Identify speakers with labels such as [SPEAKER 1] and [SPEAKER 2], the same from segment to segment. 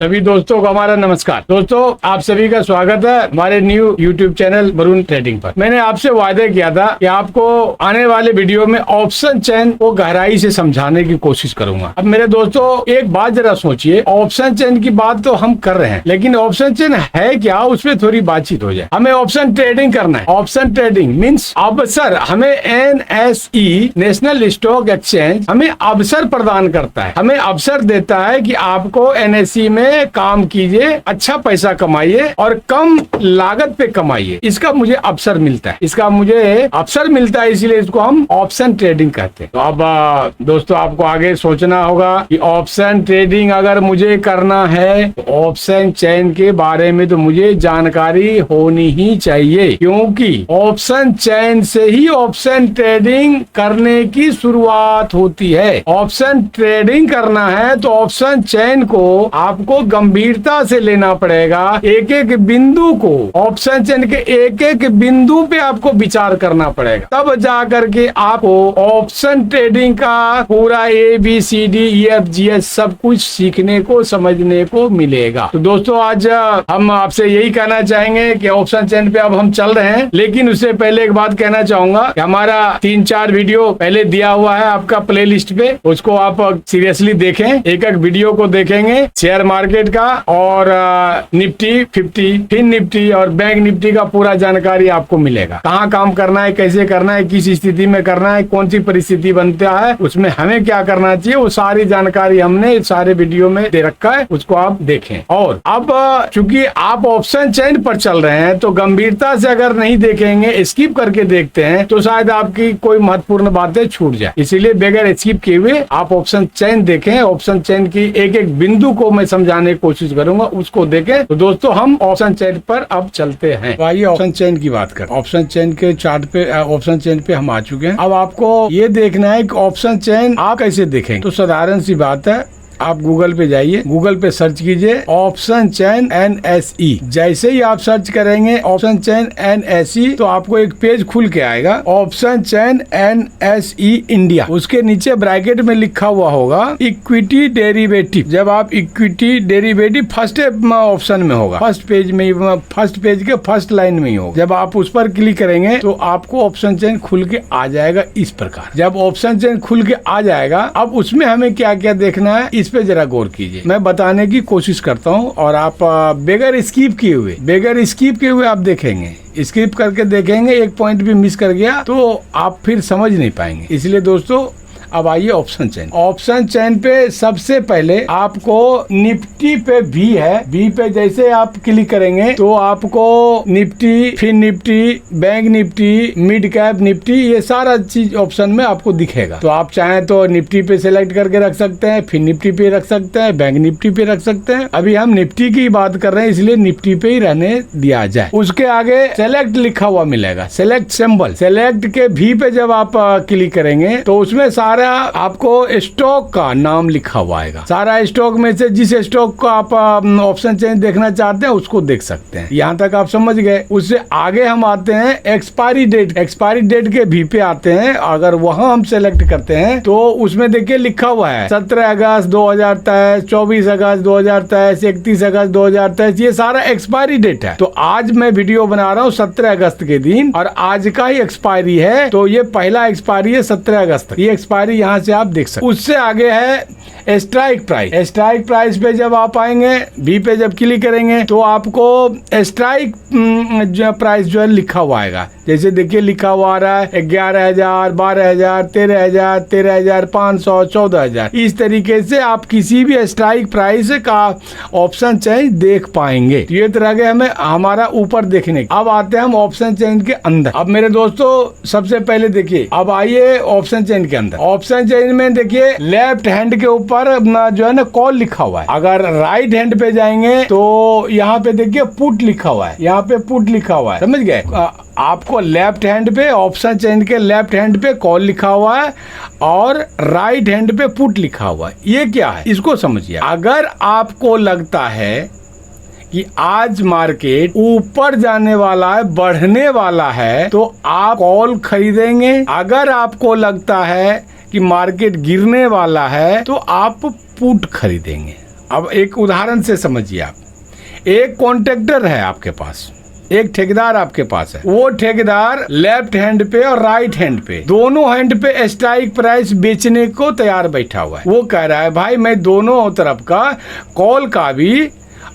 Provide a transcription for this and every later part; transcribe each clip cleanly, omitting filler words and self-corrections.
[SPEAKER 1] सभी दोस्तों को हमारा नमस्कार। दोस्तों, आप सभी का स्वागत है हमारे new YouTube channel Varun trading पर। मैंने आपसे वायदा किया था कि आपको आने वाले वीडियो में ऑप्शन चेन को गहराई से समझाने की कोशिश करूंगा। अब मेरे दोस्तों, एक बात जरा सोचिए, ऑप्शन चेन की बात तो हम कर रहे हैं, लेकिन ऑप्शन चेन है क्या, उसमें थोड़ी बातचीत हो जाए। हमें ऑप्शन ट्रेडिंग करना है। ऑप्शन ट्रेडिंग मीन्स अवसर। हमें NSE नेशनल स्टॉक एक्सचेंज हमें अवसर प्रदान करता है, हमें अवसर देता है कि आपको NSE में काम कीजिए, अच्छा पैसा कमाइए और कम लागत पे कमाइए। इसका मुझे अवसर मिलता है, इसीलिए इसको हम ऑप्शन ट्रेडिंग कहते हैं। तो अब दोस्तों, आपको आगे सोचना होगा कि ऑप्शन ट्रेडिंग अगर मुझे करना है तो ऑप्शन चेन के बारे में तो मुझे जानकारी होनी ही चाहिए, क्योंकि ऑप्शन चेन से ही ऑप्शन ट्रेडिंग करने की शुरुआत होती है। ऑप्शन ट्रेडिंग करना है तो ऑप्शन चेन को आपको गंभीरता से लेना पड़ेगा। एक एक बिंदु को, ऑप्शन चेन के एक एक बिंदु पे आपको विचार करना पड़ेगा, तब जाकर के आपको ऑप्शन ट्रेडिंग का पूरा ABCDEFGH सब कुछ सीखने को, समझने को मिलेगा। तो दोस्तों, आज हम आपसे यही कहना चाहेंगे कि ऑप्शन चेन पे अब हम चल रहे हैं, लेकिन उससे पहले एक बात कहना चाहूंगा कि हमारा 3-4 वीडियो पहले दिया हुआ है आपका प्ले लिस्ट पे, उसको आप सीरियसली देखें। एक एक वीडियो को देखेंगे, शेयर मार्केट का और निफ्टी 50, फिन निफ्टी और बैंक निफ्टी का पूरा जानकारी आपको मिलेगा। कहाँ काम करना है, कैसे करना है, किस स्थिति में करना है, कौन सी परिस्थिति बनता है, उसमें हमें क्या करना चाहिए, वो सारी जानकारी हमने सारे वीडियो में दे रखा है, उसको आप देखें। और अब चूंकि आप ऑप्शन चेन पर चल रहे हैं तो गंभीरता से अगर नहीं देखेंगे, स्किप करके देखते हैं, तो शायद आपकी कोई महत्वपूर्ण बातें छूट जाए। इसीलिए बगैर स्किप किए हुए आप ऑप्शन चेन देखें। ऑप्शन चेन की एक एक बिंदु को मैं समझाने की कोशिश करूंगा, उसको देखें। तो दोस्तों, हम ऑप्शन चेन पर अब चलते हैं। तो आइए ऑप्शन चेन की बात करें। ऑप्शन चेन के चार्ट पे, ऑप्शन चेन पे हम आ चुके हैं। अब आपको ये देखना है कि ऑप्शन चेन आप कैसे देखेंगे। तो साधारण सी बात है, आप गूगल पे जाइए, गूगल पे सर्च कीजिए ऑप्शन चेन NSE। जैसे ही आप सर्च करेंगे ऑप्शन चेन NSE, तो आपको एक पेज खुल के आएगा, ऑप्शन चेन NSE इंडिया। उसके नीचे ब्रैकेट में लिखा हुआ होगा इक्विटी डेरिवेटिव। जब आप इक्विटी डेरिवेटिव फर्स्ट ऑप्शन में होगा, फर्स्ट पेज में, फर्स्ट पेज के फर्स्ट लाइन में ही होगा। जब आप उस पर क्लिक करेंगे तो आपको ऑप्शन चेन खुल के आ जाएगा इस प्रकार। जब ऑप्शन चेन खुल के आ जाएगा, अब उसमें हमें क्या क्या देखना है, इस पे जरा गौर कीजिए। मैं बताने की कोशिश करता हूं और आप बगैर स्किप किए हुए आप देखेंगे। स्किप करके देखेंगे, एक पॉइंट भी मिस कर गया तो आप फिर समझ नहीं पाएंगे। इसलिए दोस्तों, अब आइए ऑप्शन चेन। ऑप्शन चेन पे सबसे पहले आपको निफ्टी पे भी है, बी पे जैसे आप क्लिक करेंगे तो आपको Nifty, fin Nifty, bank Nifty, mid cap Nifty, ये सारा चीज ऑप्शन में आपको दिखेगा। तो आप चाहें तो निफ्टी पे सिलेक्ट करके रख सकते हैं, फिन निफ्टी पे रख सकते हैं, बैंक निफ्टी पे रख सकते हैं। अभी हम निफ्टी की बात कर रहे हैं, इसलिए निफ्टी पे ही रहने दिया जाए। उसके आगे सेलेक्ट लिखा हुआ मिलेगा, सेलेक्ट सिंबल। सेलेक्ट के भी पे जब आप क्लिक करेंगे तो उसमें सारा आपको स्टॉक का नाम लिखा हुआ आएगा। सारा स्टॉक में से जिस स्टॉक को आप ऑप्शन चेन देखना चाहते हैं उसको देख सकते हैं। यहाँ तक आप समझ गए। उससे आगे हम आते हैं एक्सपायरी डेट। एक्सपायरी डेट के भी पे आते हैं। अगर वहां हम सेलेक्ट करते हैं तो उसमें देखिए लिखा हुआ है 17 अगस्त 2023, 24 अगस्त 2023, 31 अगस्त 2023, ये सारा एक्सपायरी डेट है। तो आज मैं वीडियो बना रहा हूँ 17 अगस्त के दिन और आज का ही एक्सपायरी है, तो ये पहला एक्सपायरी है 17 अगस्त। ये एक्सपायरी यहाँ से आप देख सकते। उससे आगे है स्ट्राइक प्राइस। स्ट्राइक प्राइस पे जब आप आएंगे, बी पे जब क्लिक करेंगे तो आपको स्ट्राइक प्राइस जो है लिखा हुआ आएगा। जैसे देखिए लिखा हुआ आ रहा है 11,000, 12,000, 13,000, 13,500, 14,000। इस तरीके से आप किसी भी स्ट्राइक प्राइस का ऑप्शन चेन देख पाएंगे। तो ये तरह के हमें हमारा ऊपर देखने। अब आते हैं हम ऑप्शन चेन के अंदर। अब मेरे दोस्तों, सबसे पहले देखिए, अब आइए ऑप्शन चेन के अंदर। ऑप्शन चेन में देखिए लेफ्ट हैंड के ऊपर जो है ना कॉल लिखा हुआ है। अगर राइट हैंड पे जाएंगे तो यहाँ पे देखिए पुट लिखा हुआ है, यहाँ पे पुट लिखा हुआ है, समझ गए। आपको लेफ्ट हैंड पे, ऑप्शन चेन के लेफ्ट हैंड पे कॉल लिखा हुआ है और राइट हैंड पे पुट लिखा हुआ है। ये क्या है, इसको समझिए। अगर आपको लगता है कि आज मार्केट ऊपर जाने वाला है, बढ़ने वाला है, तो आप कॉल खरीदेंगे। अगर आपको लगता है कि मार्केट गिरने वाला है तो आप पुट खरीदेंगे। अब एक उदाहरण से समझिए आप, एक कॉन्ट्रैक्टर है आपके पास, एक ठेकेदार आपके पास है। वो ठेकेदार लेफ्ट हैंड पे और राइट हैंड पे, दोनों हैंड पे स्ट्राइक प्राइस बेचने को तैयार बैठा हुआ है। वो कह रहा है भाई मैं दोनों तरफ का, कॉल का भी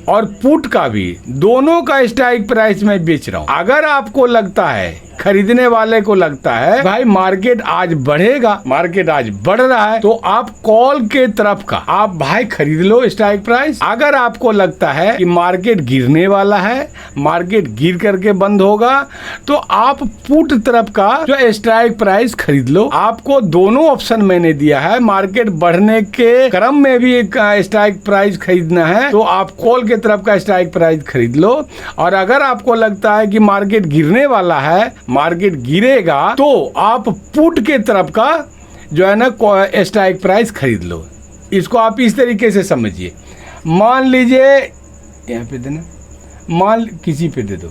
[SPEAKER 1] और पुट का भी, दोनों का स्ट्राइक प्राइस में बेच रहा हूं। अगर आपको लगता है, खरीदने वाले को लगता है भाई मार्केट आज बढ़ेगा, मार्केट आज बढ़ रहा है, तो आप कॉल के तरफ का आप भाई खरीद लो स्ट्राइक प्राइस। अगर आपको लगता है कि मार्केट गिरने वाला है, मार्केट गिर करके बंद होगा, तो आप पुट तरफ का जो स्ट्राइक प्राइस खरीद लो। आपको दोनों ऑप्शन मैंने दिया है, मार्केट बढ़ने के क्रम में भी एक स्ट्राइक प्राइस खरीदना है तो आप कॉल के तरफ का स्ट्राइक प्राइस खरीद लो, और अगर आपको लगता है कि मार्केट गिरने वाला है, मार्केट गिरेगा, तो आप पुट के तरफ का जो है ना स्ट्राइक प्राइस खरीद लो। इसको आप इस तरीके से समझिए। मान लीजिए यहाँ पे देना, मान किसी पे दे दो,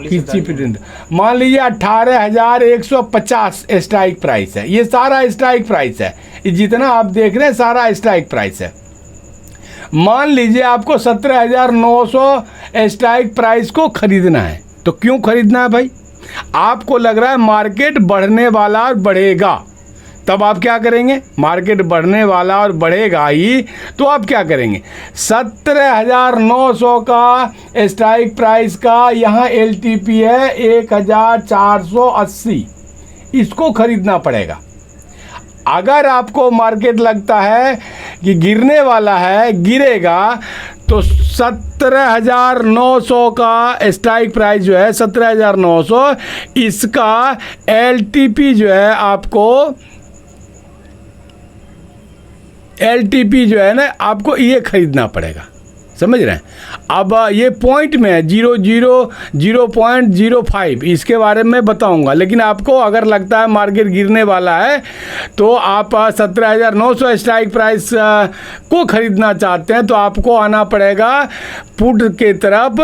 [SPEAKER 1] किसी पे दे दो, मान लीजिए 18,150 स्ट्राइक प्राइस है। ये सारा स्ट्राइक प्राइस है, ये जितना आप देख रहे हैं सारा स्ट्राइक प्राइस है। मान लीजिए आपको 17,900 स्ट्राइक प्राइस को खरीदना है। तो क्यों खरीदना है भाई? आपको लग रहा है मार्केट बढ़ने वाला और बढ़ेगा, तब आप क्या करेंगे? मार्केट बढ़ने वाला और बढ़ेगा ही, तो आप क्या करेंगे? 17,900 का स्ट्राइक प्राइस का यहाँ LTP है 1,480, इसको खरीदना पड़ेगा। अगर आपको मार्केट लगता है कि गिरने वाला है, गिरेगा, तो 17,900 का स्ट्राइक प्राइस जो है 17,900, इसका LTP जो है आपको, LTP जो है ना आपको ये खरीदना पड़ेगा। समझ रहे हैं? अब ये पॉइंट में है 0.05, इसके बारे में बताऊंगा, लेकिन आपको अगर लगता है मार्केट गिरने वाला है तो आप 17,900 स्ट्राइक प्राइस को खरीदना चाहते हैं, तो आपको आना पड़ेगा पुट के तरफ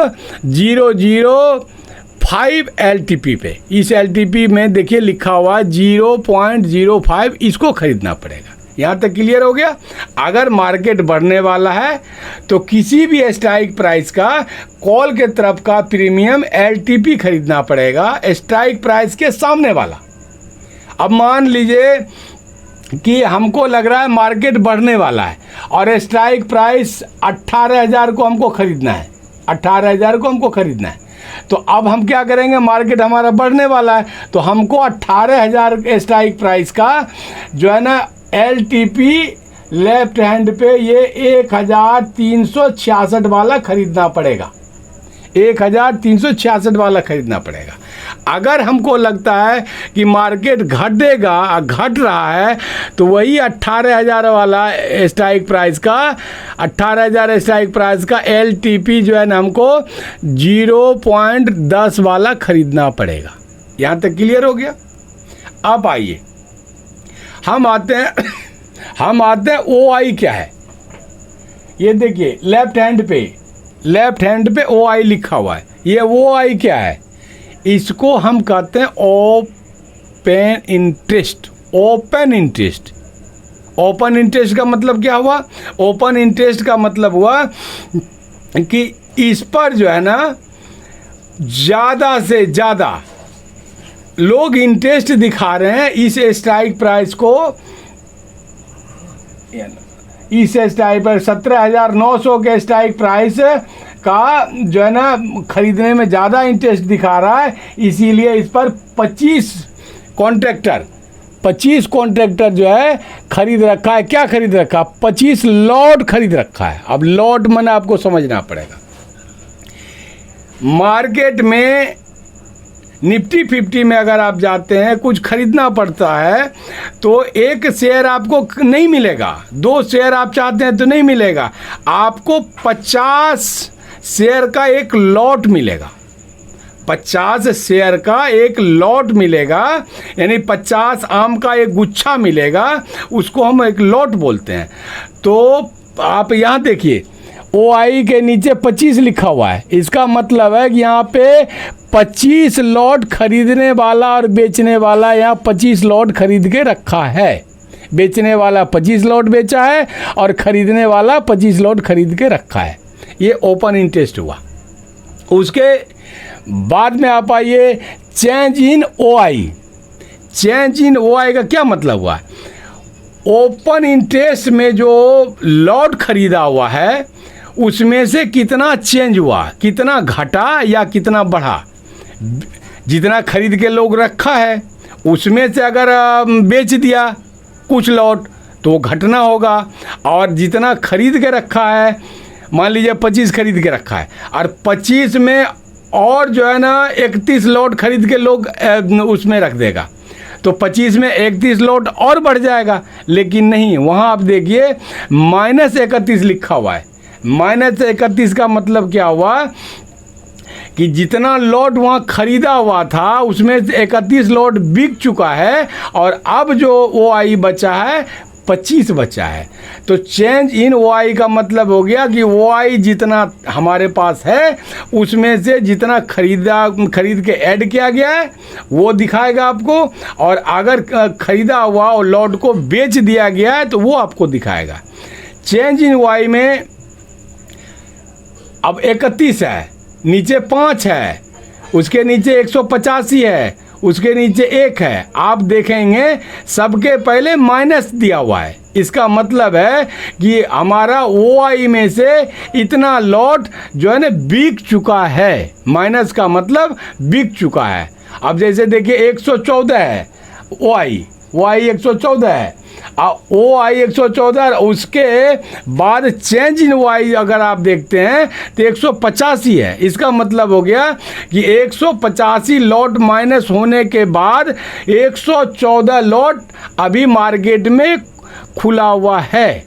[SPEAKER 1] 0.05 LTP पे। इस LTP में देखिए लिखा हुआ 0.05, इसको खरीदना पड़ेगा। यहाँ तक क्लियर हो गया? अगर मार्केट बढ़ने वाला है तो किसी भी स्ट्राइक प्राइस का कॉल के तरफ का प्रीमियम LTP खरीदना पड़ेगा, स्ट्राइक प्राइस के सामने वाला। अब मान लीजिए कि हमको लग रहा है मार्केट बढ़ने वाला है और स्ट्राइक प्राइस 18,000 को हमको खरीदना है, 18,000 को हमको खरीदना है। तो अब हम क्या करेंगे? मार्केट हमारा बढ़ने वाला है तो हमको 18,000 स्ट्राइक प्राइस का जो है ना LTP लेफ्ट हैंड पे ये 1,366 वाला खरीदना पड़ेगा, 1,366 वाला खरीदना पड़ेगा। अगर हमको लगता है कि मार्केट घटेगा, घट रहा है, तो वही 18,000 वाला स्ट्राइक प्राइस का, 18,000 स्ट्राइक प्राइस का LTP जो है ना हमको 0.10 वाला खरीदना पड़ेगा। यहाँ तक क्लियर हो गया? अब आइए हम आते हैं OI क्या है। ये देखिए लेफ्ट हैंड पे OI लिखा हुआ है। ये OI क्या है? इसको हम कहते हैं ओपन इंटरेस्ट। ओपन इंटरेस्ट का मतलब क्या हुआ? ओपन इंटरेस्ट का मतलब हुआ कि इस पर जो है ना ज़्यादा से ज़्यादा लोग इंटरेस्ट दिखा रहे हैं इस स्ट्राइक प्राइस को, इस स्ट्राइक पर 17,900 के स्ट्राइक प्राइस का जो है ना खरीदने में ज़्यादा इंटरेस्ट दिखा रहा है, इसीलिए इस पर 25 कॉन्ट्रैक्टर जो है खरीद रखा है। क्या खरीद रखा? 25 लॉट खरीद रखा है। अब लॉट मैंने आपको समझना पड़ेगा। मार्केट में निफ्टी 50 में अगर आप जाते हैं, कुछ खरीदना पड़ता है तो एक शेयर आपको नहीं मिलेगा, 2 शेयर आप चाहते हैं तो नहीं मिलेगा, आपको 50 शेयर का एक लॉट मिलेगा। 50 शेयर का एक लॉट मिलेगा, यानी 50 आम का एक गुच्छा मिलेगा, उसको हम एक लॉट बोलते हैं। तो आप यहाँ देखिए OI के नीचे 25 लिखा हुआ है, इसका मतलब है कि यहाँ पे 25 लॉट खरीदने वाला और बेचने वाला यहाँ 25 लॉट खरीद के रखा है। बेचने वाला 25 लॉट बेचा है और खरीदने वाला 25 लॉट खरीद के रखा है। ये ओपन इंटरेस्ट हुआ। उसके बाद में आप आइए change in OI. Change in OI का क्या मतलब हुआ? ओपन इंटरेस्ट में जो लॉट खरीदा हुआ है उसमें से कितना चेंज हुआ, कितना घटा या कितना बढ़ा। जितना खरीद के लोग रखा है उसमें से अगर बेच दिया कुछ लॉट तो वो घटना होगा, और जितना खरीद के रखा है, मान लीजिए 25 खरीद के रखा है और 25 में और जो है ना 31 लॉट खरीद के लोग उसमें रख देगा तो 25 में 31 लॉट और बढ़ जाएगा। लेकिन नहीं, वहाँ आप देखिए -31 लिखा हुआ है। -31 का मतलब क्या हुआ कि जितना लॉट वहाँ खरीदा हुआ था उसमें से 31 लॉट बिक चुका है और अब जो ओआई बचा है 25 बचा है। तो चेंज इन ओआई का मतलब हो गया कि ओआई जितना हमारे पास है उसमें से जितना खरीद के ऐड किया गया है वो दिखाएगा आपको, और अगर खरीदा हुआ और लॉट को बेच दिया गया है तो वो आपको दिखाएगा। चेंज इन ओआई में अब 31 है, नीचे 5 है, उसके नीचे 185 है, उसके नीचे 1 है। आप देखेंगे सबके पहले माइनस दिया हुआ है। इसका मतलब है कि हमारा ओआई में से इतना लॉट जो है ना बिक चुका है। माइनस का मतलब बिक चुका है। अब जैसे देखिए 114 है ओआई 114 है, ओआई 114, उसके बाद चेंज इन ओआई अगर आप देखते हैं तो 185 है। इसका मतलब हो गया कि 185 लॉट माइनस होने के बाद 114 लॉट अभी मार्केट में खुला हुआ है,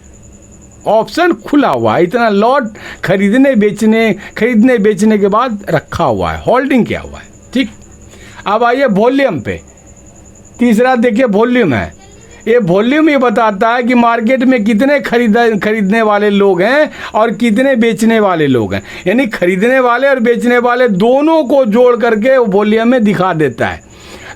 [SPEAKER 1] ऑप्शन खुला हुआ है। इतना लॉट खरीदने बेचने के बाद रखा हुआ है, होल्डिंग किया हुआ है। ठीक, अब आइए वॉल्यूम पे। तीसरा देखिए वॉल्यूम है। ये वॉल्यूम ये बताता है कि मार्केट में कितने खरीदने वाले लोग हैं और कितने बेचने वाले लोग हैं, यानी खरीदने वाले और बेचने वाले दोनों को जोड़ करके वॉल्यूम में दिखा देता है।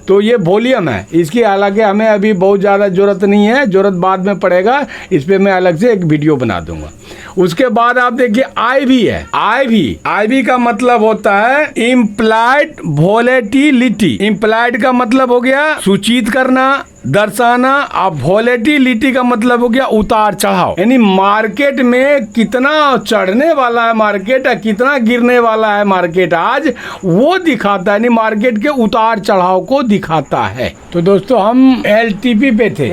[SPEAKER 1] तो ये वॉल्यूम है इसकी। हालांकि हमें अभी बहुत ज़्यादा ज़रूरत नहीं है, ज़रूरत बाद में पड़ेगा, इस पर मैं अलग से एक वीडियो बना दूंगा। उसके बाद आप देखिए आईवी है। आईवी का मतलब होता है इम्प्लाइड वोलेटिलिटी। इम्प्लाइड का मतलब हो गया सूचित करना, दर्शाना। अब वोलेटिलिटी का मतलब हो गया उतार चढ़ाव, यानी मार्केट में कितना चढ़ने वाला है मार्केट और कितना गिरने वाला है मार्केट आज, वो दिखाता है, यानी मार्केट के उतार चढ़ाव को दिखाता है। तो दोस्तों हम एलटीपी पे थे,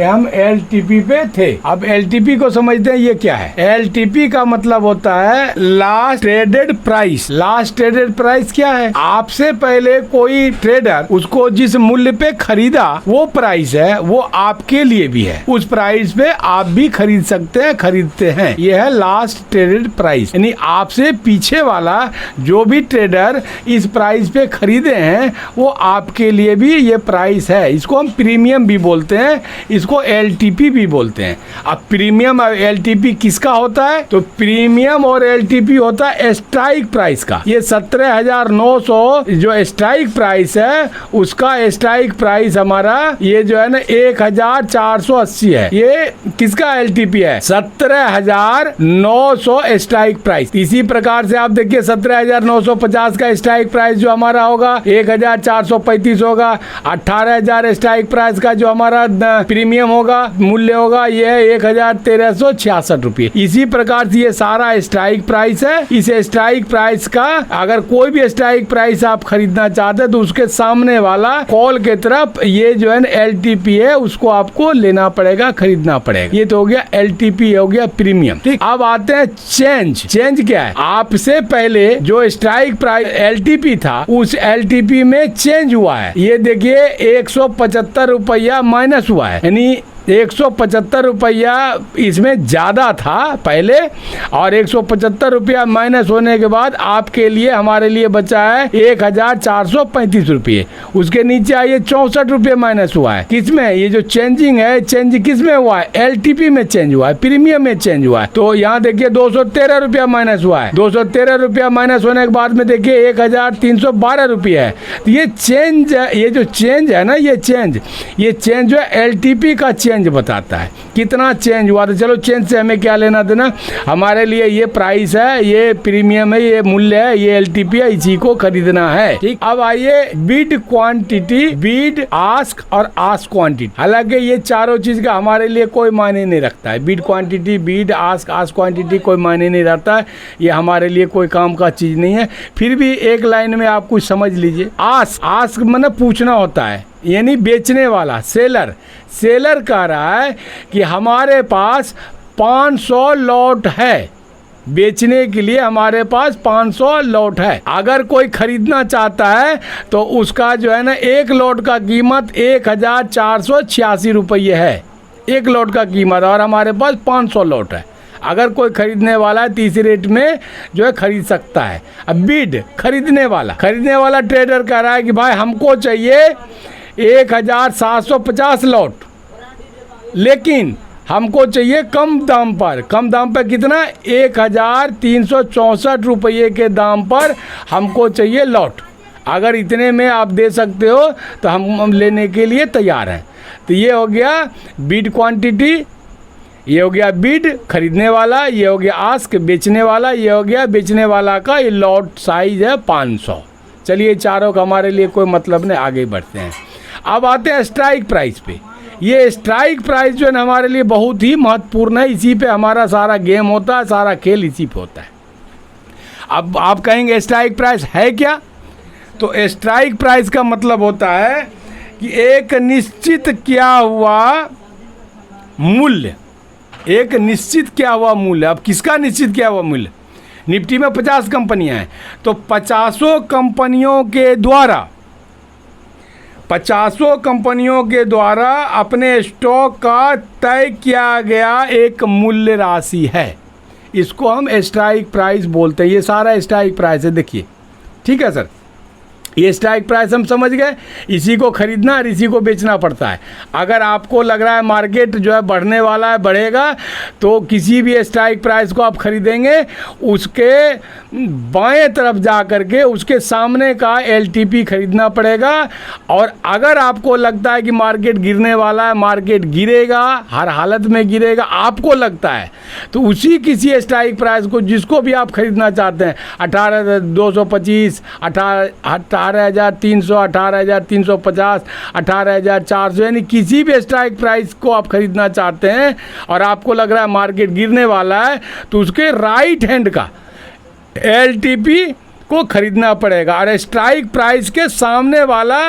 [SPEAKER 1] अब एलटीपी को समझते हैं ये क्या है। एलटीपी का मतलब होता है last traded price. Last traded price क्या है? आपसे पहले कोई ट्रेडर उसको जिस मूल्य पे खरीदा वो प्राइस है, वो आपके लिए भी है, उस प्राइस पे आप भी खरीद सकते हैं, खरीदते हैं। ये है लास्ट ट्रेडेड प्राइस, यानी आपसे पीछे वाला जो भी ट्रेडर इस प्राइस पे खरीदे हैं वो आपके लिए भी ये प्राइस है। इसको हम प्रीमियम भी बोलते हैं, इसको एलटीपी भी बोलते हैं। अब प्रीमियम और एलटीपी किसका होता है? तो प्रीमियम और एलटीपी होता है स्ट्राइक प्राइस का। ये 17,900 जो स्ट्राइक प्राइस है उसका स्ट्राइक प्राइस हमारा ये जो है ना 1,480 है। ये किसका एलटीपी है? 17,900 स्ट्राइक प्राइस। इसी प्रकार से आप देखिए 17,950 का स्ट्राइक प्राइस जो हमारा होगा 1,435 होगा। 18,000 स्ट्राइक प्राइस का जो हमारा प्रीमियम होगा, मूल्य होगा, ये है 1,1366 रुपये। इसी प्रकार से ये सारा स्ट्राइक प्राइस है। इस स्ट्राइक प्राइस का अगर कोई भी स्ट्राइक प्राइस आप खरीदना चाहते हैं तो उसके सामने वाला कॉल के तरफ ये जो है एलटीपी है उसको आपको लेना पड़ेगा, खरीदना पड़ेगा। ये तो हो गया एलटीपी, हो गया प्रीमियम। ठीक, अब आते हैं चेंज। चेंज क्या है? आपसे पहले जो स्ट्राइक प्राइस एलटीपी था उस एलटीपी में चेंज हुआ है। ये देखिए 175 रुपया माइनस हुआ है, यानी 175 रुपया इसमें ज़्यादा था पहले, और 175 रुपया माइनस होने के बाद आपके लिए हमारे लिए बचा है 1,435 रुपये। उसके नीचे आइए 64 रुपये माइनस हुआ है। किसमें? ये जो चेंजिंग है, चेंज किसमें हुआ है? एलटीपी में चेंज हुआ है, प्रीमियम में चेंज हुआ है। तो यहाँ देखिए 213 रुपया माइनस हुआ है। 213 रुपया माइनस होने के बाद में देखिए 1,312 रुपये है। तो ये चेंज, ये जो चेंज है ना, ये चेंज जो है एलटीपी का चेंज चेंज बताता है, कितना चेंज हुआ। तो चलो चेंज से हमें क्या लेना देना, हमारे लिए ये प्राइस है, ये प्रीमियम है, ये मूल्य है, ये एलटीपी है, इसी को खरीदना है। ठीक, अब आइए बिड क्वांटिटी, बिड आस्क और आस्क क्वांटिटी। हालांकि ये चारों चीज का हमारे लिए कोई मायने नहीं रखता है। Bid quantity, bid ask, ask quantity कोई मायने नहीं रखता है, ये हमारे लिए कोई काम का चीज नहीं है। फिर भी एक लाइन में आप कुछ समझ लीजिए। आस्क, आस्क मतलब पूछना होता है, यानी बेचने वाला, सेलर। सेलर कह रहा है कि हमारे पास 500 लॉट है, बेचने के लिए हमारे पास 500 लॉट है। अगर कोई खरीदना चाहता है तो उसका जो है ना एक लॉट का कीमत 1486 रुपये है, एक लॉट का कीमत, और हमारे पास 500 लॉट है। अगर कोई खरीदने वाला है तीसरे रेट में जो है खरीद सकता है। अब बिड, खरीदने वाला ट्रेडर कह रहा है कि भाई हमको चाहिए 1750 लॉट, लेकिन हमको चाहिए कम दाम पर। कम दाम पर कितना, 1364 रुपये के दाम पर हमको चाहिए लॉट। अगर इतने में आप दे सकते हो तो हम लेने के लिए तैयार हैं। तो ये हो गया बिड क्वांटिटी, ये हो गया बिड खरीदने वाला, ये हो गया आस्क बेचने वाला, ये हो गया बेचने वाला का ये लॉट साइज है 500। चलिए चारों का हमारे लिए कोई मतलब नहीं, आगे बढ़ते हैं। अब आते हैं स्ट्राइक प्राइस पे। ये स्ट्राइक प्राइस जो है ना हमारे लिए बहुत ही महत्वपूर्ण है, इसी पे हमारा सारा गेम होता है, सारा खेल इसी पे होता है। अब आप कहेंगे स्ट्राइक प्राइस है क्या, तो स्ट्राइक प्राइस का मतलब होता है कि एक निश्चित किया हुआ मूल्य, एक निश्चित किया हुआ मूल्य। अब किसका निश्चित किया हुआ मूल्य, निफ्टी में 50 कंपनियां हैं, तो 50 कंपनियों के द्वारा, 50 कंपनियों के द्वारा अपने स्टॉक का तय किया गया एक मूल्य राशि है, इसको हम स्ट्राइक प्राइस बोलते हैं। ये सारा स्ट्राइक प्राइस है, देखिए, ठीक है सर। ये स्ट्राइक प्राइस हम समझ गए, इसी को खरीदना और इसी को बेचना पड़ता है। अगर आपको लग रहा है मार्केट जो है बढ़ने वाला है, बढ़ेगा, तो किसी भी स्ट्राइक प्राइस को आप खरीदेंगे, उसके बाएं तरफ जा करके उसके सामने का एलटीपी खरीदना पड़ेगा। और अगर आपको लगता है कि मार्केट गिरने वाला है, मार्केट गिरेगा, हर हालत में गिरेगा, आपको लगता है, तो उसी किसी स्ट्राइक प्राइस को जिसको भी आप खरीदना चाहते हैं, 18,225, 18,300, 18,350, 18,400, यानी किसी भी स्ट्राइक प्राइस को आप खरीदना चाहते हैं और आपको लग रहा है मार्केट गिरने वाला है, तो उसके राइट हैंड का एलटीपी को खरीदना पड़ेगा और स्ट्राइक प्राइस के सामने वाला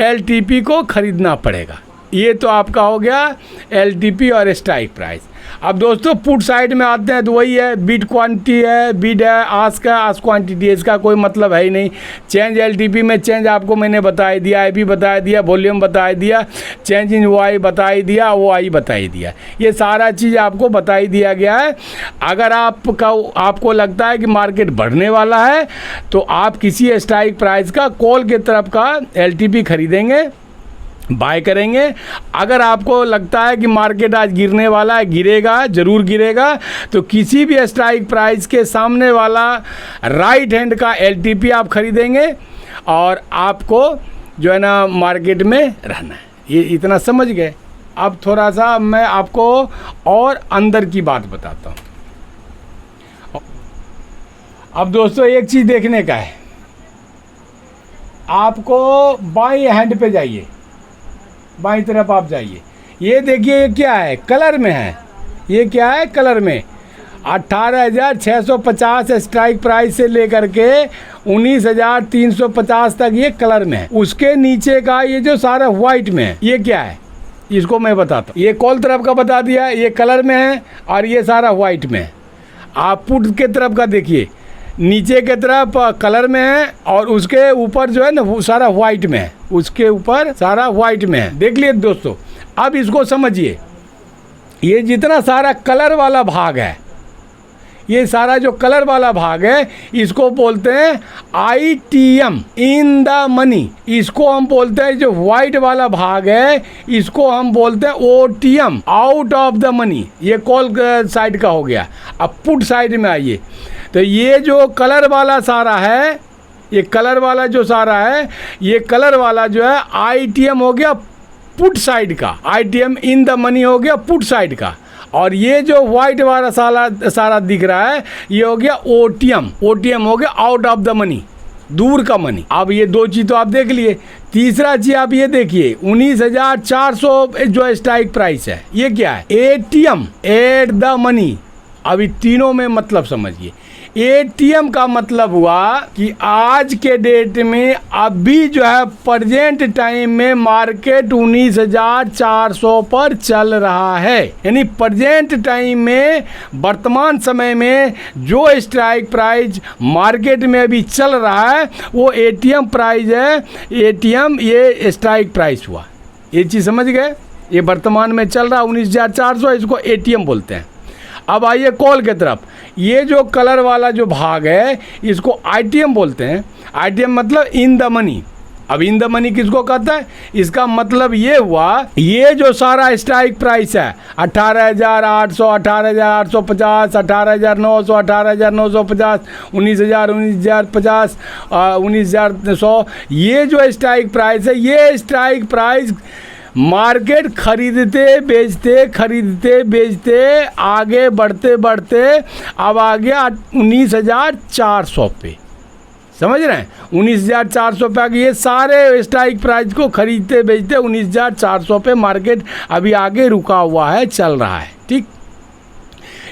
[SPEAKER 1] एलटीपी को खरीदना पड़ेगा। ये तो आपका हो गया एलटीपी और स्ट्राइक प्राइस। अब दोस्तों पुट साइड में आते हैं तो वही है, बिड क्वांटिटी है, बिड है, आस्क है, आस्क क्वांटिटी है, इसका कोई मतलब है ही नहीं। चेंज एलटीपी में चेंज आपको मैंने बता दिया, आईपी बता दिया, वॉल्यूम बता दिया, चेंज इन वाई बता दिया, वो आई बता दिया, ये सारा चीज़ आपको बता ही दिया गया है। अगर आपको लगता है कि मार्केट बढ़ने वाला है तो आप किसी स्ट्राइक प्राइस का कॉल के तरफ का एलटीपी खरीदेंगे, बाय करेंगे। अगर आपको लगता है कि मार्केट आज गिरने वाला है, गिरेगा, ज़रूर गिरेगा, तो किसी भी स्ट्राइक प्राइस के सामने वाला राइट हैंड का एलटीपी आप खरीदेंगे और आपको जो है ना मार्केट में रहना है। ये इतना समझ गए। अब थोड़ा सा मैं आपको और अंदर की बात बताता हूँ। अब दोस्तों एक चीज़ देखने का है, आपको बाएं हैंड पे जाइए, बाईं तरफ आप जाइए, ये देखिए ये क्या है, कलर में है, ये क्या है, कलर में 18,650 स्ट्राइक प्राइस से लेकर के 19,350 तक ये कलर में है। उसके नीचे का ये जो सारा व्हाइट में है, ये क्या है, इसको मैं बताता हूँ। ये कॉल तरफ का बता दिया, ये कलर में है और ये सारा व्हाइट में है। आप पुट के तरफ का देखिए, नीचे के तरफ कलर में है और उसके ऊपर जो है ना वो सारा वाइट में है, उसके ऊपर सारा वाइट में है। देख लिए दोस्तों। अब इसको समझिए, ये जितना सारा कलर वाला भाग है, ये सारा जो कलर वाला भाग है, इसको बोलते हैं आईटीएम, इन द मनी। इसको हम बोलते हैं जो वाइट वाला भाग है, इसको हम बोलते हैं OTM, out of the money. ये कॉल साइड का हो गया। अब पुट साइड में आइए, तो ये जो कलर वाला सारा है, ये कलर वाला जो सारा है, ये कलर वाला जो है आईटीएम हो गया, पुट साइड का, आईटीएम इन द मनी हो गया पुट साइड का, और ये जो व्हाइट वाला सारा दिख रहा है ये हो गया ओटीएम। ओटीएम हो गया आउट ऑफ द मनी, दूर का मनी। अब ये दो चीज तो आप देख लिए। तीसरा चीज आप ये देखिए 19,400 जो स्ट्राइक प्राइस है ये क्या है, एटीएम एट द मनी। अभी तीनों में मतलब समझिए। एटीएम का मतलब हुआ कि आज के डेट में अभी जो है प्रेजेंट टाइम में मार्केट 19,400 पर चल रहा है, यानी प्रेजेंट टाइम में वर्तमान समय में जो स्ट्राइक प्राइस मार्केट में अभी चल रहा है वो एटीएम प्राइस है। एटीएम ये स्ट्राइक प्राइस हुआ, ये चीज़ समझ गए। ये वर्तमान में चल रहा है 19,400, इसको एटीएम बोलते हैं। अब आइए कॉल की तरफ। ये जो कलर वाला जो भाग है इसको आईटीएम बोलते हैं। आईटीएम मतलब इन द मनी। अब इन द मनी किसको कहता है, इसका मतलब ये हुआ ये जो सारा स्ट्राइक प्राइस है 18,800, 18,850, 18,900, 18,950, 19,000, 19,050, 19,100, ये जो स्ट्राइक प्राइस है ये स्ट्राइक प्राइस मार्केट खरीदते बेचते आगे बढ़ते अब आ गया 19,400 पे। समझ रहे हैं, 19,400 पे आ गया। ये सारे स्ट्राइक प्राइस को खरीदते बेचते 19,400 पे मार्केट अभी आगे रुका हुआ है, चल रहा है। ठीक,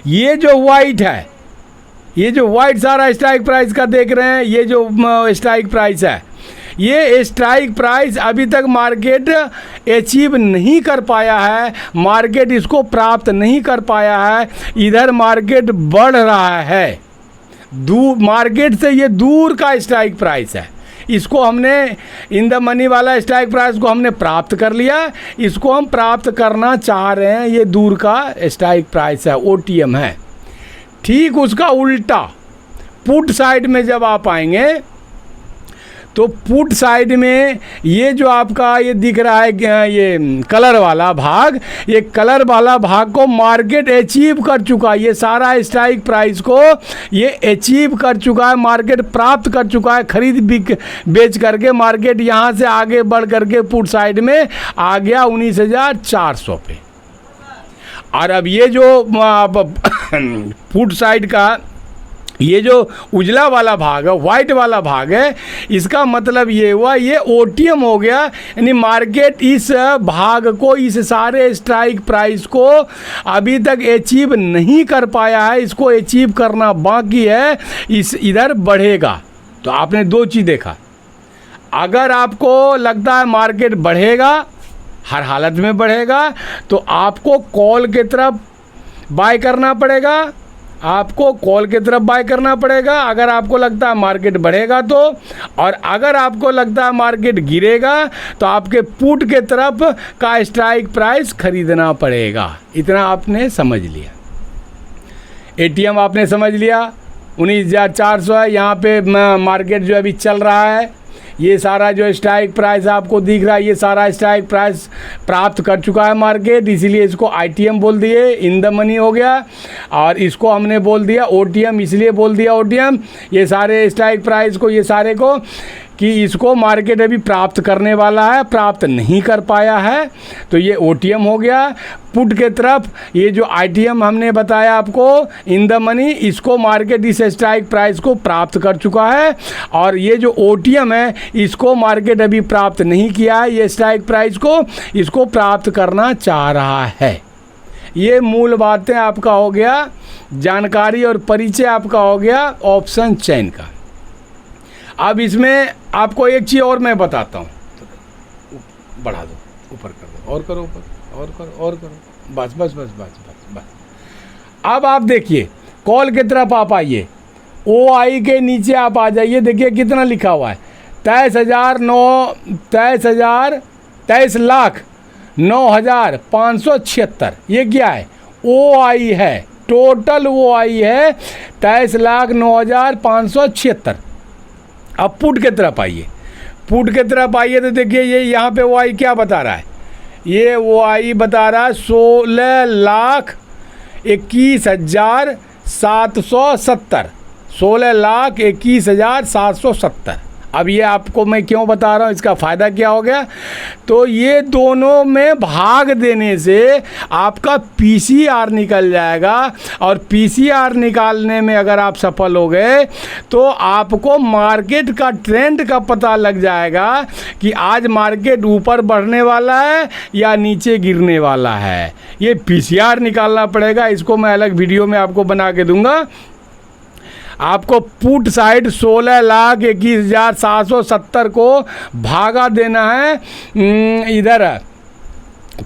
[SPEAKER 1] ये जो वाइट है, ये जो वाइट सारा स्ट्राइक प्राइस का देख रहे हैं, ये जो स्ट्राइक प्राइस है ये स्ट्राइक प्राइस अभी तक मार्केट अचीव नहीं कर पाया है, मार्केट इसको प्राप्त नहीं कर पाया है। इधर मार्केट बढ़ रहा है, दूर मार्केट से ये दूर का स्ट्राइक प्राइस है। इसको हमने इन द मनी वाला स्ट्राइक प्राइस को हमने प्राप्त कर लिया, इसको हम प्राप्त करना चाह रहे हैं। ये दूर का स्ट्राइक प्राइस है, ओटीएम है। ठीक उसका उल्टा पुट साइड में जब आप आएंगे तो पुट साइड में ये जो आपका ये दिख रहा है ये कलर वाला भाग, ये कलर वाला भाग को मार्केट अचीव कर चुका है। ये सारा स्ट्राइक प्राइस को ये अचीव कर चुका है, मार्केट प्राप्त कर चुका है। खरीद बेच करके मार्केट यहाँ से आगे बढ़ करके पुट साइड में आ गया 19,400 पे। और अब ये जो पुट साइड का ये जो उजला वाला भाग है, वाइट वाला भाग है, इसका मतलब ये हुआ ये ओटीएम हो गया। यानी मार्केट इस भाग को, इस सारे स्ट्राइक प्राइस को अभी तक अचीव नहीं कर पाया है, इसको अचीव करना बाकी है, इस इधर बढ़ेगा। तो आपने दो चीज़ देखा। अगर आपको लगता है मार्केट बढ़ेगा, हर हालत में बढ़ेगा, तो आपको कॉल की तरफ बाय करना पड़ेगा, आपको कॉल की तरफ बाय करना पड़ेगा अगर आपको लगता है मार्केट बढ़ेगा तो। और अगर आपको लगता है मार्केट गिरेगा तो आपके पुट के तरफ का स्ट्राइक प्राइस खरीदना पड़ेगा। इतना आपने समझ लिया। एटीएम आपने समझ लिया 19,400 है, यहाँ पे मार्केट जो अभी चल रहा है। ये सारा जो स्ट्राइक प्राइस आपको दिख रहा है ये सारा स्ट्राइक प्राइस प्राप्त कर चुका है मार्केट, इसीलिए इसको आईटीएम बोल दिए, इन द मनी हो गया। और इसको हमने बोल दिया ओटीएम, इसलिए बोल दिया ओटीएम। ये सारे स्ट्राइक प्राइस को, ये सारे को कि इसको मार्केट अभी प्राप्त करने वाला है, प्राप्त नहीं कर पाया है, तो ये ओटीएम हो गया। पुट के तरफ ये जो आईटीएम हमने बताया आपको इन द मनी, इसको मार्केट इस स्ट्राइक प्राइस को प्राप्त कर चुका है। और ये जो ओटीएम है इसको मार्केट अभी प्राप्त नहीं किया है, ये स्ट्राइक प्राइस को, इसको प्राप्त करना चाह रहा है। ये मूल बातें आपका हो गया, जानकारी और परिचय आपका हो गया ऑप्शन चेन का। अब इसमें आपको एक चीज़ और मैं बताता हूँ, बढ़ा दो, ऊपर कर दो, और करो, ऊपर और करो, और करो, बस बस बस बस बस बस। अब आप देखिए कॉल की तरफ आप आइए, OI के नीचे आप आ जाइए, देखिए कितना लिखा हुआ है 23,09,576। ये क्या है, OI है, टोटल OI है 23,09,576। अब पुट के तरफ आइए, पुट के तरफ आइए तो देखिए ये यहाँ पे OI क्या बता रहा है, ये OI बता रहा है 16,21,770, 16,21,770। अब ये आपको मैं क्यों बता रहा हूँ, इसका फ़ायदा क्या हो गया, तो ये दोनों में भाग देने से आपका पीसीआर निकल जाएगा, और पीसीआर निकालने में अगर आप सफल हो गए तो आपको मार्केट का ट्रेंड का पता लग जाएगा कि आज मार्केट ऊपर बढ़ने वाला है या नीचे गिरने वाला है। ये पीसीआर निकालना पड़ेगा, इसको मैं अलग वीडियो में आपको बना के दूंगा। आपको पुट साइड 16,21,770 को भागा देना है, इधर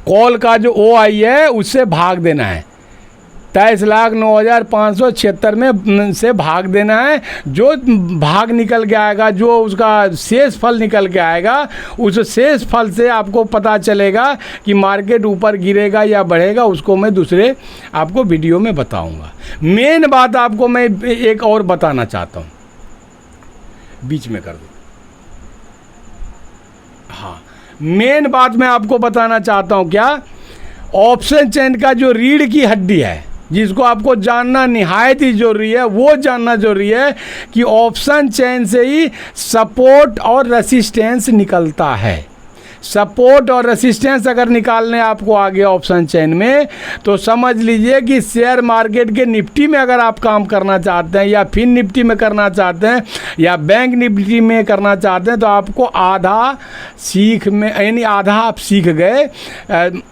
[SPEAKER 1] कॉल का जो OI है उससे भाग देना है, 23,09,576 में से भाग देना है। जो भाग निकल के आएगा, जो उसका शेष फल निकल के आएगा, उस शेष फल से आपको पता चलेगा कि मार्केट ऊपर गिरेगा या बढ़ेगा। उसको मैं दूसरे आपको वीडियो में बताऊंगा। मेन बात आपको मैं एक और बताना चाहता हूँ, बीच में कर दो। हाँ, मेन बात मैं आपको बताना चाहता हूँ क्या, ऑप्शन चेन का जो रीढ़ की हड्डी है, जिसको आपको जानना निहायत ही जरूरी है, वो जानना जरूरी है कि ऑप्शन चेन से ही सपोर्ट और रेसिस्टेंस निकलता है। सपोर्ट और रेसिस्टेंस अगर निकालने आपको आ गया ऑप्शन चेन में, तो समझ लीजिए कि शेयर मार्केट के निफ्टी में अगर आप काम करना चाहते हैं, या फिर निफ्टी में करना चाहते हैं, या बैंक निफ्टी में करना चाहते हैं, तो आपको आधा सीख में, यानी आधा आप सीख गए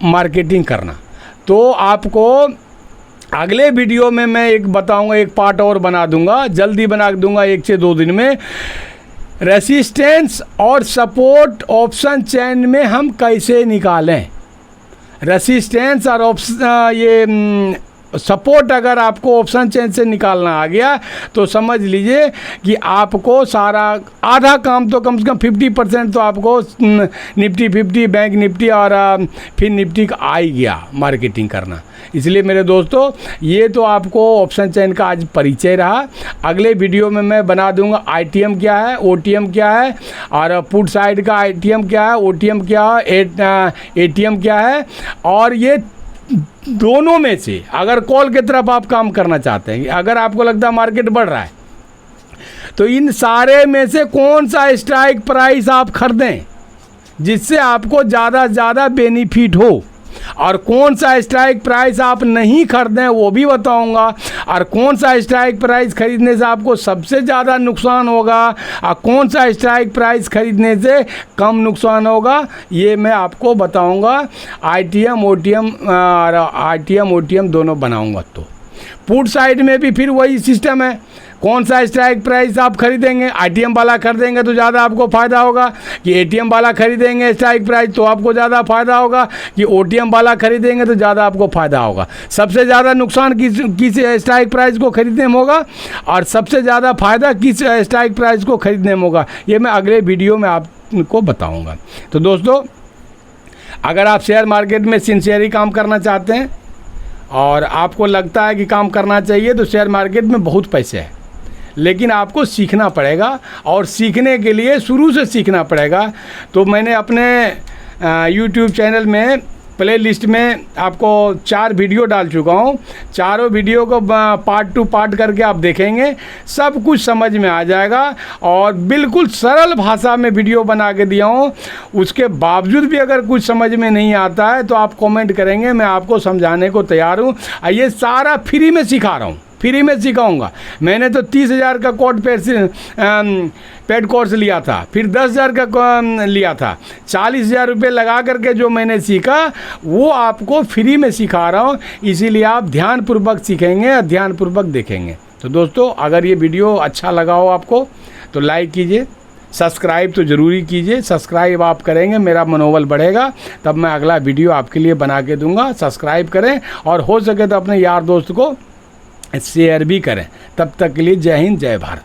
[SPEAKER 1] मार्केटिंग करना। तो आपको अगले वीडियो में मैं एक बताऊंगा, एक पार्ट और बना दूंगा, जल्दी बना दूंगा, 1 से 2 दिन में, रेसिस्टेंस और सपोर्ट ऑप्शन चेन में हम कैसे निकालें। रेसिस्टेंस और सपोर्ट अगर आपको ऑप्शन चेन से निकालना आ गया तो समझ लीजिए कि आपको सारा आधा काम तो कम से कम 50% तो आपको निफ्टी 50, बैंक निफ्टी और फिर निफ्टी का आ ही गया मार्केटिंग करना। इसलिए मेरे दोस्तों, ये तो आपको ऑप्शन चेन का आज परिचय रहा। अगले वीडियो में मैं बना दूंगा ITM क्या है, OTM क्या है, और पुट साइड का ITM क्या है, OTM क्या है, ATM क्या है। और ये दोनों में से अगर कॉल की तरफ आप काम करना चाहते हैं, अगर आपको लगता है मार्केट बढ़ रहा है, तो इन सारे में से कौन सा स्ट्राइक प्राइस आप खरीदें जिससे आपको ज़्यादा से ज़्यादा बेनिफिट हो, और कौन सा स्ट्राइक प्राइस आप नहीं खरीदें वो भी बताऊंगा, और कौन सा स्ट्राइक प्राइस खरीदने से आपको सबसे ज़्यादा नुकसान होगा, और कौन सा स्ट्राइक प्राइस खरीदने से कम नुकसान होगा, ये मैं आपको बताऊंगा। ITM OTM दोनों बनाऊंगा। तो पुट साइड में भी फिर वही सिस्टम है, कौन सा स्ट्राइक प्राइस आप खरीदेंगे, ITM वाला खरीदेंगे तो ज़्यादा आपको फ़ायदा होगा, कि ATM वाला खरीदेंगे स्ट्राइक प्राइस तो आपको ज़्यादा फ़ायदा होगा, कि OTM वाला खरीदेंगे तो ज़्यादा आपको फ़ायदा होगा। सबसे ज़्यादा नुकसान किस स्ट्राइक प्राइस को खरीदने में होगा, और सबसे ज़्यादा फ़ायदा किस स्ट्राइक प्राइस को खरीदने में होगा, ये मैं अगले वीडियो में आपको बताऊँगा। तो दोस्तों, अगर आप शेयर मार्केट में सिंसियरली काम करना चाहते हैं और आपको लगता है कि काम करना चाहिए, तो शेयर मार्केट में बहुत पैसे हैं, लेकिन आपको सीखना पड़ेगा, और सीखने के लिए शुरू से सीखना पड़ेगा। तो मैंने अपने YouTube चैनल में प्ले लिस्ट में आपको 4 वीडियो डाल चुका हूँ। चारों वीडियो को पार्ट टू पार्ट करके आप देखेंगे, सब कुछ समझ में आ जाएगा, और बिल्कुल सरल भाषा में वीडियो बना के दिया हूँ। उसके बावजूद भी अगर कुछ समझ में नहीं आता है तो आप कमेंट करेंगे, मैं आपको समझाने को तैयार हूँ। ये सारा फ्री में सिखा रहा हूँ, फ्री में सिखाऊंगा। मैंने तो 30,000 का पेड कोर्स लिया था, फिर 10,000 का लिया था, 40,000 रुपये लगा करके जो मैंने सीखा वो आपको फ्री में सिखा रहा हूँ। इसीलिए आप ध्यानपूर्वक सीखेंगे और ध्यानपूर्वक देखेंगे। तो दोस्तों, अगर ये वीडियो अच्छा लगा हो आपको तो लाइक कीजिए, सब्सक्राइब तो ज़रूरी कीजिए। सब्सक्राइब आप करेंगे मेरा मनोबल बढ़ेगा, तब मैं अगला वीडियो आपके लिए बना के दूंगा। सब्सक्राइब करें, और हो सके तो अपने यार दोस्त को शेयर भी करें। तब तक के लिए जय हिंद, जय भारत।